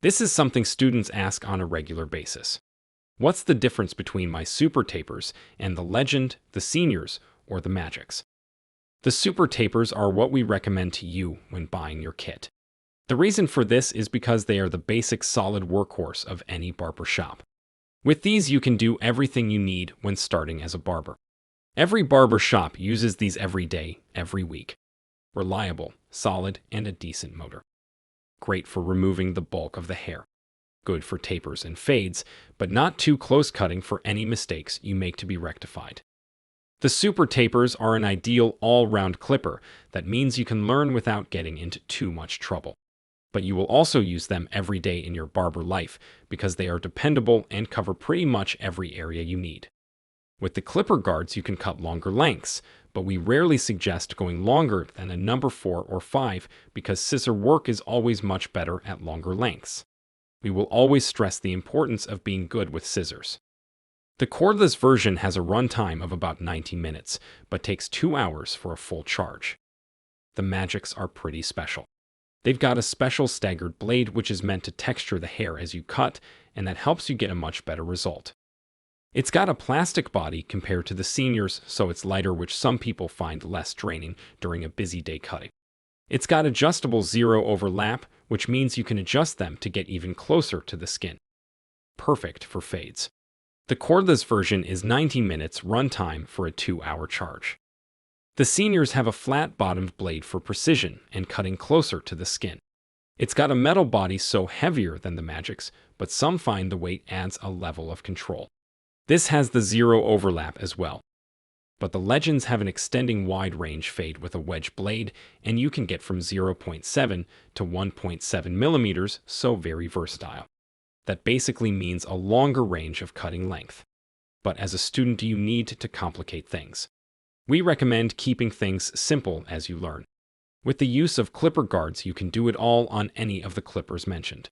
This is something students ask on a regular basis. What's the difference between my super tapers and the Legend, the Seniors, or the Magics? The super tapers are what we recommend to you when buying your kit. The reason for this is because they are the basic solid workhorse of any barber shop. With these, you can do everything you need when starting as a barber. Every barber shop uses these every day, every week. Reliable, solid, and a decent motor. Great for removing the bulk of the hair. Good for tapers and fades, but not too close cutting for any mistakes you make to be rectified. The super tapers are an ideal all-round clipper that means you can learn without getting into too much trouble. But you will also use them every day in your barber life because they are dependable and cover pretty much every area you need. With the clipper guards, you can cut longer lengths, but we rarely suggest going longer than a number 4 or 5 because scissor work is always much better at longer lengths. We will always stress the importance of being good with scissors. The cordless version has a runtime of about 90 minutes, but takes 2 hours for a full charge. The Magics are pretty special. They've got a special staggered blade which is meant to texture the hair as you cut, and that helps you get a much better result. It's got a plastic body compared to the Seniors, so it's lighter, which some people find less draining during a busy day cutting. It's got adjustable zero overlap, which means you can adjust them to get even closer to the skin. Perfect for fades. The cordless version is 90 minutes runtime for a 2-hour charge. The Seniors have a flat-bottomed blade for precision and cutting closer to the skin. It's got a metal body, so heavier than the Magics, but some find the weight adds a level of control. This has the zero overlap as well. But the Legends have an extending wide range fade with a wedge blade, and you can get from 0.7 to 1.7 millimeters, so very versatile. That basically means a longer range of cutting length. But as a student, you need to complicate things. We recommend keeping things simple as you learn. With the use of clipper guards, you can do it all on any of the clippers mentioned.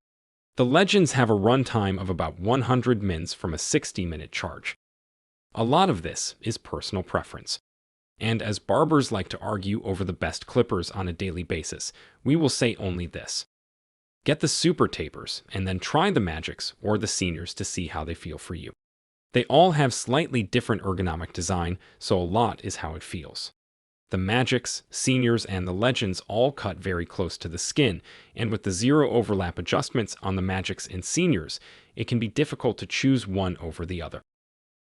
The Legends have a runtime of about 100 mins from a 60-minute charge. A lot of this is personal preference. And as barbers like to argue over the best clippers on a daily basis, we will say only this. Get the super tapers and then try the Magics or the Seniors to see how they feel for you. They all have slightly different ergonomic design, so a lot is how it feels. The Magics, Seniors, and the Legends all cut very close to the skin, and with the zero overlap adjustments on the Magics and Seniors, it can be difficult to choose one over the other.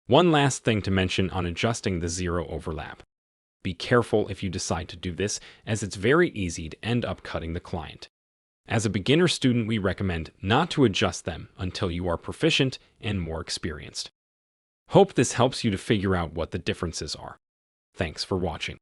One last thing to mention on adjusting the zero overlap. Be careful if you decide to do this, as it's very easy to end up cutting the client. As a beginner student, we recommend not to adjust them until you are proficient and more experienced. Hope this helps you to figure out what the differences are. Thanks for watching.